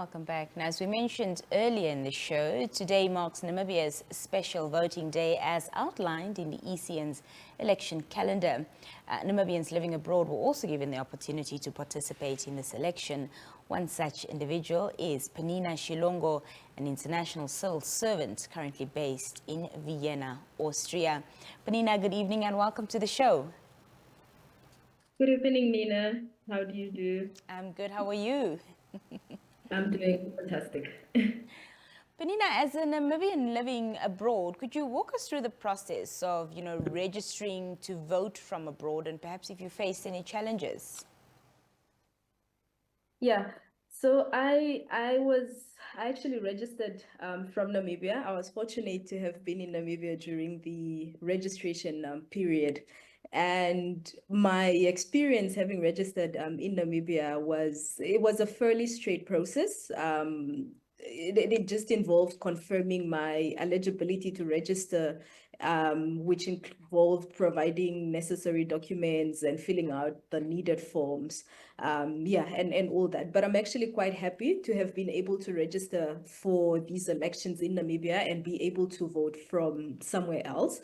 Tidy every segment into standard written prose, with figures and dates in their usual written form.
Welcome back. Now, as we mentioned earlier in the show, today marks Namibia's special voting day as outlined in the ECN's election calendar. Namibians living abroad were also given the opportunity to participate in this election. One such individual is Pennina Shilongo, an international civil servant currently based in Vienna, Austria. Pennina, good evening and welcome to the show. Good evening, Nina. How do you do? I'm good. How are you? I'm doing fantastic. Pennina, as a Namibian living abroad, could you walk us through the process of, registering to vote from abroad and perhaps if you faced any challenges? Yeah. So I actually registered from Namibia. I was fortunate to have been in Namibia during the registration period. And my experience having registered in Namibia was a fairly straight process. It just involved confirming my eligibility to register, which involved providing necessary documents and filling out the needed forms. And all that. But I'm actually quite happy to have been able to register for these elections in Namibia and be able to vote from somewhere else,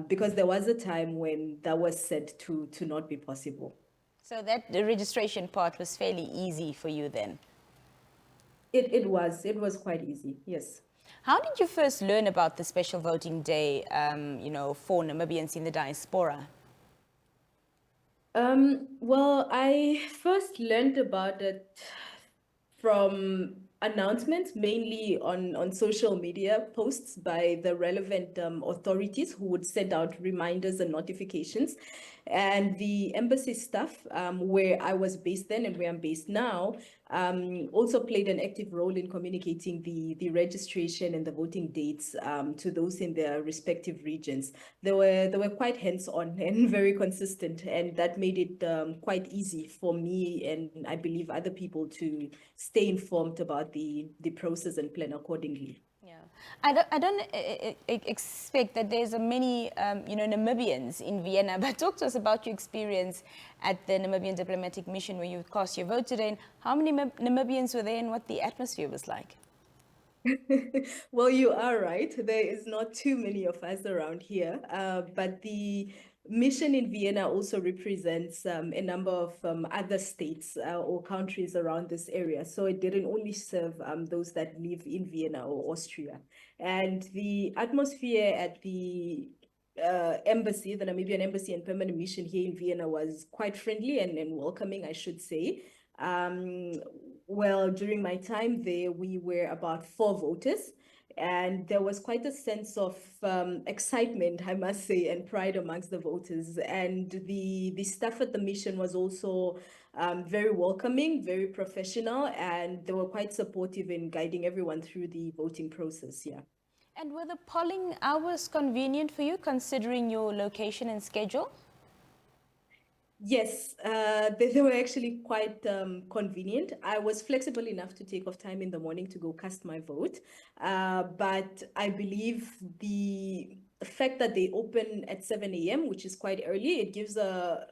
because there was a time when that was said to not be possible. So the registration part was fairly easy for you then. It was quite easy, yes. How did you first learn about the special voting day, for Namibians in the diaspora? Well, I first learned about it from announcements, mainly on social media posts by the relevant authorities who would send out reminders and notifications. And the embassy staff, where I was based then and where I'm based now, also played an active role in communicating the registration and the voting dates to those in their respective regions. They were quite hands-on and very consistent, and that made it quite easy for me and I believe other people to stay informed about the process and plan accordingly. Yeah, I don't expect that there's a many, Namibians in Vienna, but talk to us about your experience at the Namibian diplomatic mission where you cast your vote today, and how many Namibians were there and what the atmosphere was like. Well, you are right. There is not too many of us around here, but the mission in Vienna also represents a number of other states or countries around this area. So it didn't only serve those that live in Vienna or Austria. And the atmosphere at the embassy, the Namibian embassy and permanent mission here in Vienna was quite friendly and welcoming, I should say. Um, well, during my time there, we were about 4 voters, and there was quite a sense of excitement, I must say, and pride amongst the voters. And the staff at the mission was also very welcoming, very professional, and they were quite supportive in guiding everyone through the voting process. Yeah. And were the polling hours convenient for you considering your location and schedule? Yes, they were actually quite convenient. I was flexible enough to take off time in the morning to go cast my vote. But I believe the fact that they open at 7 a.m., which is quite early, it gives a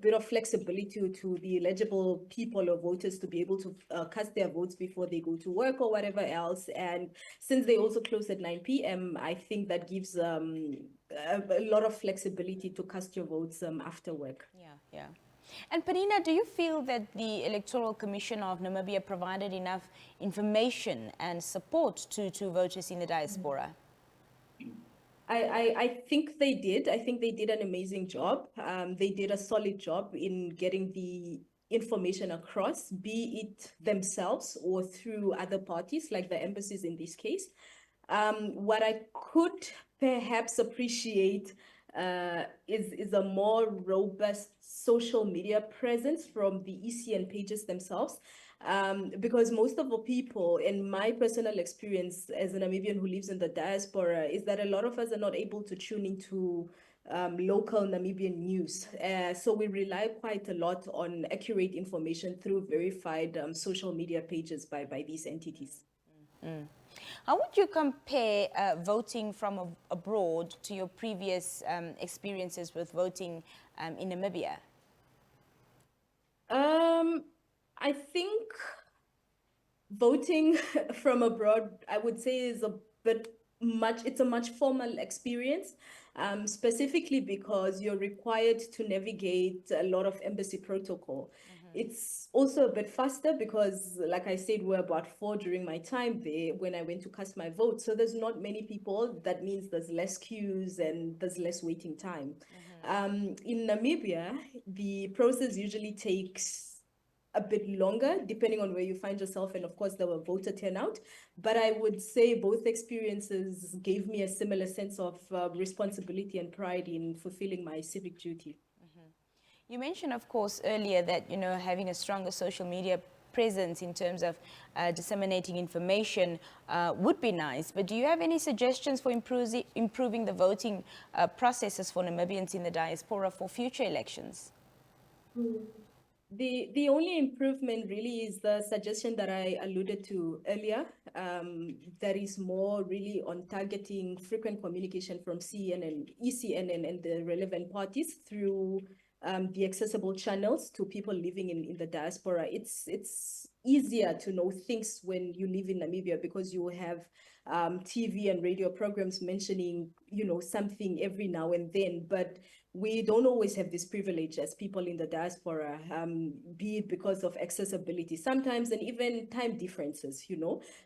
bit of flexibility to the eligible people or voters to be able to cast their votes before they go to work or whatever else. And since they also close at 9 p.m., I think that gives a lot of flexibility to cast your votes after work. Yeah. And Pennina, do you feel that the Electoral Commission of Namibia provided enough information and support to voters in the diaspora? I think they did. I think they did an amazing job. They did a solid job in getting the information across, be it themselves or through other parties like the embassies in this case. What I could perhaps appreciate is a more robust social media presence from the ECN pages themselves. Because most of the people, in my personal experience as a Namibian who lives in the diaspora, is that a lot of us are not able to tune into local Namibian news. So we rely quite a lot on accurate information through verified social media pages by these entities. How would you compare voting from abroad to your previous experiences with voting in Namibia? Um, I think Voting from abroad, I would say, is it's a much formal experience, specifically because you're required to navigate a lot of embassy protocol. It's also a bit faster because, like I said, we're about 4 during my time there when I went to cast my vote. So there's not many people. That means there's less queues and there's less waiting time. In Namibia, the process usually takes a bit longer, depending on where you find yourself. And of course, there were voter turnout. But I would say both experiences gave me a similar sense of responsibility and pride in fulfilling my civic duty. You mentioned, of course, earlier that, having a stronger social media presence in terms of disseminating information would be nice. But do you have any suggestions for improving the voting processes for Namibians in the diaspora for future elections? The only improvement really is the suggestion that I alluded to earlier. That is more really on targeting frequent communication from CN and ECNN and the relevant parties through the accessible channels to people living in the diaspora. It's easier to know things when you live in Namibia because you have TV and radio programs mentioning, something every now and then, but we don't always have this privilege as people in the diaspora, be it because of accessibility sometimes and even time differences.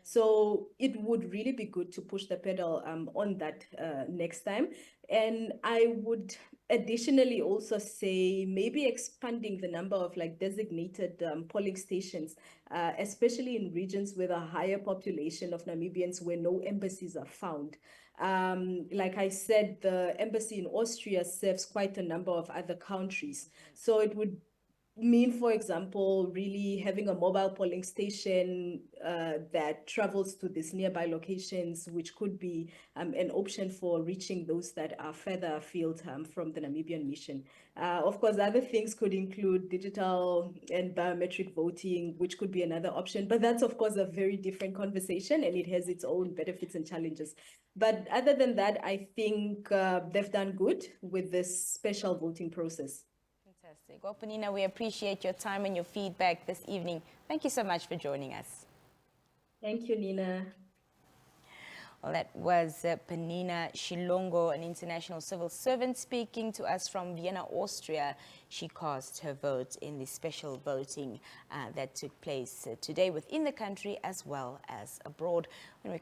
So it would really be good to push the pedal on that next time. And I would additionally also say maybe expanding the number of designated polling stations, especially in regions with a higher population of Namibians where no embassies are found. Like I said, the embassy in Austria serves quite a number of other countries. So it would mean, for example, really having a mobile polling station that travels to these nearby locations, which could be an option for reaching those that are further afield from the Namibian mission. Of course, other things could include digital and biometric voting, which could be another option. But that's, of course, a very different conversation, and it has its own benefits and challenges. But other than that, I think they've done good with this special voting process. Fantastic. Well, Pennina, we appreciate your time and your feedback this evening. Thank you so much for joining us. Thank you, Nina. Well, that was Pennina Shilongo, an international civil servant, speaking to us from Vienna, Austria. She cast her vote in the special voting that took place today within the country as well as abroad. When we